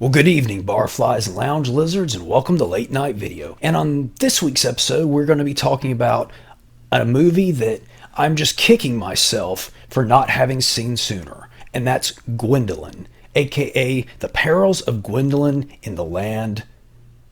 Well, good evening, barflies and lounge lizards, and welcome to Late Night Video. And on this week's episode, we're going to be talking about a movie that I'm just kicking myself for not having seen sooner, and that's Gwendoline, aka The Perils of Gwendoline in the Land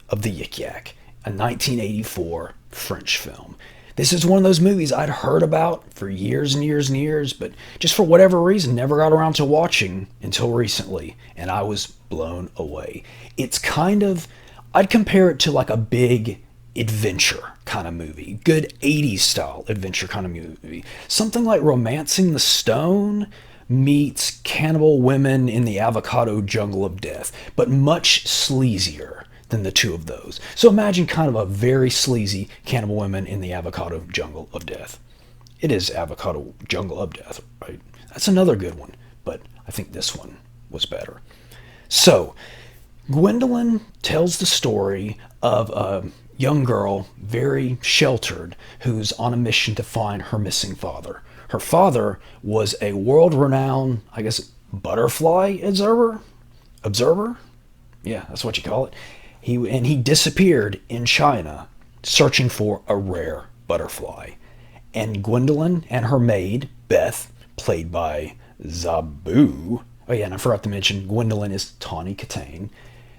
of the Yik Yak, a 1984 French film. This is one of those movies I'd heard about for years and years and years, but just for whatever reason never got around to watching until recently, and I was blown away. It's kind of, I'd compare it to like a big adventure kind of movie, good 80s style adventure kind of movie. Something like Romancing the Stone meets Cannibal Women in the Avocado Jungle of Death, but much sleazier than the two of those. So imagine kind of a very sleazy Cannibal Women in the Avocado Jungle of Death. It is Avocado Jungle of Death, right? That's another good one, but I think this one was better. So, Gwendoline tells the story of a young girl, very sheltered, who's on a mission to find her missing father. Her father was a world-renowned, I guess, butterfly observer? Observer? Yeah, that's what you call it. He disappeared in China searching for a rare butterfly. And Gwendoline and her maid, Beth, played by Zabu. Oh yeah, and I forgot to mention, Gwendoline is Tawny Katane.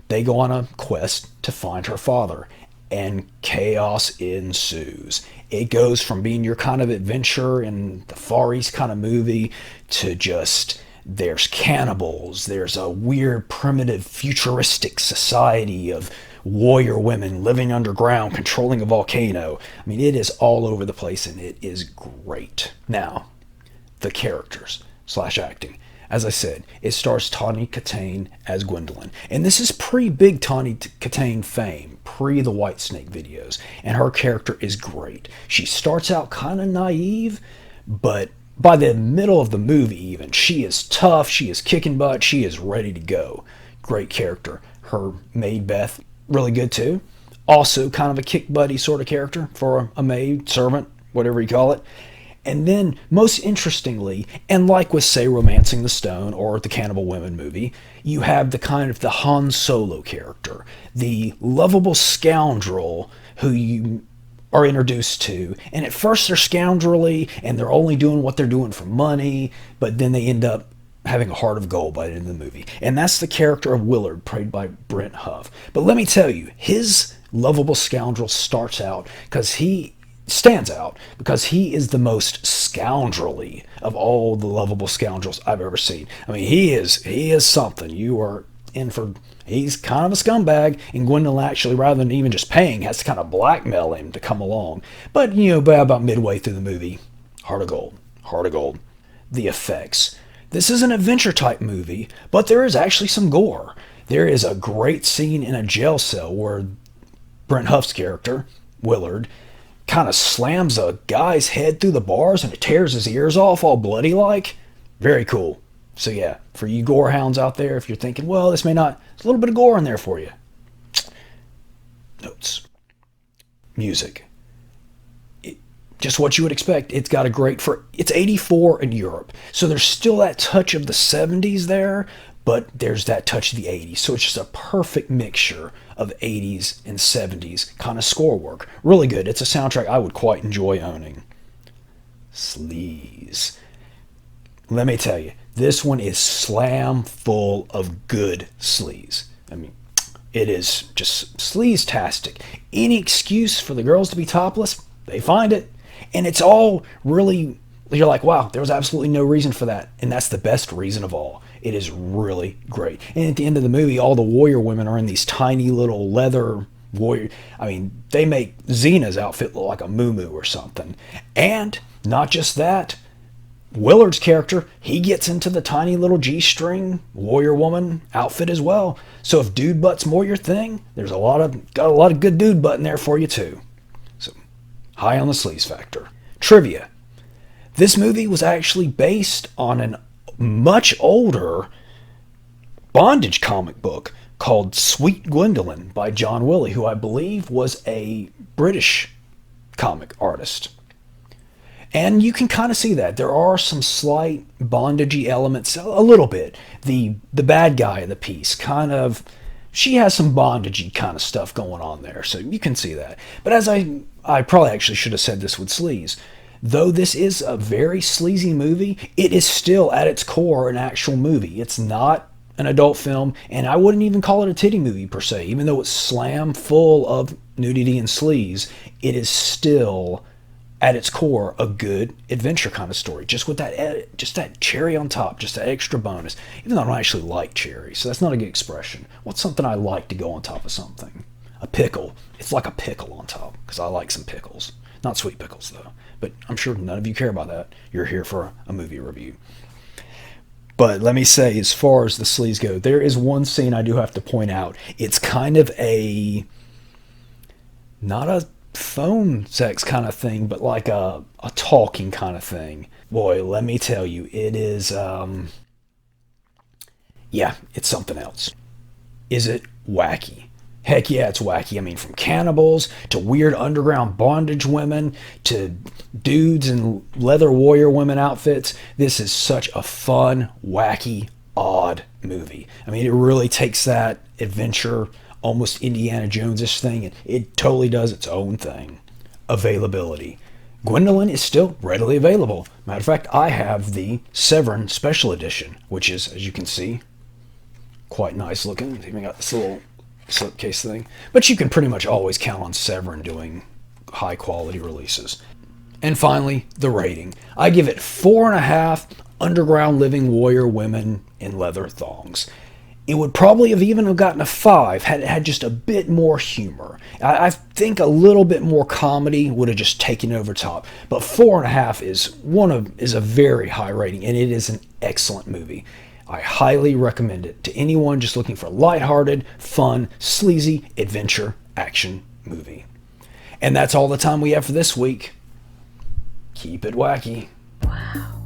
They go on a quest to find her father, and chaos ensues. It goes from being your kind of adventure in the Far East kind of movie to just, there's cannibals, there's a weird primitive futuristic society of warrior women living underground controlling a volcano. I mean, it is all over the place and it is great. Now, the characters / acting. As I said, it stars Tawny Katane as Gwendoline. And this is pre-big Tawny Katane fame, pre the Whitesnake videos. And her character is great. She starts out kind of naive, but by the middle of the movie even, she is tough, she is kicking butt, she is ready to go. Great character. Her maid Beth, really good too. Also kind of a kick buddy sort of character for a maid, servant, whatever you call it. And then, most interestingly, and like with, say, Romancing the Stone or the Cannibal Women movie, you have the kind of the Han Solo character, the lovable scoundrel who you are introduced to. And at first they're scoundrelly and they're only doing what they're doing for money, but then they end up having a heart of gold by the end of the movie. And that's the character of Willard, played by Brent Huff. But let me tell you, his lovable scoundrel stands out because he is the most scoundrelly of all the lovable scoundrels I've ever seen. I mean, he is something. You are in for, he's kind of a scumbag, and Gwendoline actually, rather than even just paying, has to kind of blackmail him to come along. But, by about midway through the movie, heart of gold, heart of gold. The effects. This is an adventure type movie, but there is actually some gore. There is a great scene in a jail cell where Brent Huff's character, Willard, kind of slams a guy's head through the bars and it tears his ears off all bloody like. Very cool. So yeah, for you gore hounds out there, if you're thinking, well, this may not, there's a little bit of gore in there for you. Notes. Music. Just what you would expect. It's got a great, it's 84 in Europe. So there's still that touch of the 70s there, but there's that touch of the 80s. So it's just a perfect mixture of 80s and 70s kind of score work. Really good. It's a soundtrack I would quite enjoy owning. Sleaze. Let me tell you, this one is slam full of good sleaze. I mean, it is just sleaze-tastic. Any excuse for the girls to be topless, they find it. And it's all really, you're like, wow, there was absolutely no reason for that. And that's the best reason of all. It is really great. And at the end of the movie, all the warrior women are in these tiny little leather warrior. I mean, they make Xena's outfit look like a muumuu or something. And not just that, Willard's character, he gets into the tiny little G-string warrior woman outfit as well. So if dude butt's more your thing, there's got a lot of good dude butt in there for you too. So high on the sleaze factor. Trivia. This movie was actually based on an much older bondage comic book called Sweet Gwendoline by John Willie, who I believe was a British comic artist. And you can kind of see that. There are some slight bondagey elements, a little bit. The bad guy of the piece kind of she has some bondagey kind of stuff going on there, so you can see that. But as I probably actually should have said this with Sleaze. Though this is a very sleazy movie, it is still at its core an actual movie. It's not an adult film, and I wouldn't even call it a titty movie per se. Even though it's slam full of nudity and sleaze, it is still at its core a good adventure kind of story. Just with that cherry on top, just that extra bonus. Even though I don't actually like cherry, so that's not a good expression. What's something I like to go on top of something? A pickle. It's like a pickle on top, because I like some pickles. Not sweet pickles, though. But I'm sure none of you care about that. You're here for a movie review. But let me say, as far as the sleaze go, there is one scene I do have to point out. It's kind of not a phone sex kind of thing, but like a talking kind of thing. Boy, let me tell you, it is, it's something else. Is it wacky? Heck yeah, it's wacky. I mean, from cannibals to weird underground bondage women to dudes in leather warrior women outfits. This is such a fun, wacky, odd movie. I mean, it really takes that adventure, almost Indiana Jones-ish thing, and it totally does its own thing. Availability. Gwendoline is still readily available. Matter of fact, I have the Severin Special Edition, which is, as you can see, quite nice looking. It's even got this little slipcase thing. But you can pretty much always count on Severin doing high quality releases. And finally, the rating. I give it 4.5 underground living warrior women in leather thongs. It would probably have even gotten a 5 had it had just a bit more humor. I think a little bit more comedy would have just taken over top. But 4.5 is a very high rating, and it is an excellent movie. I highly recommend it to anyone just looking for a lighthearted, fun, sleazy adventure action movie. And that's all the time we have for this week. Keep it wacky. Wow.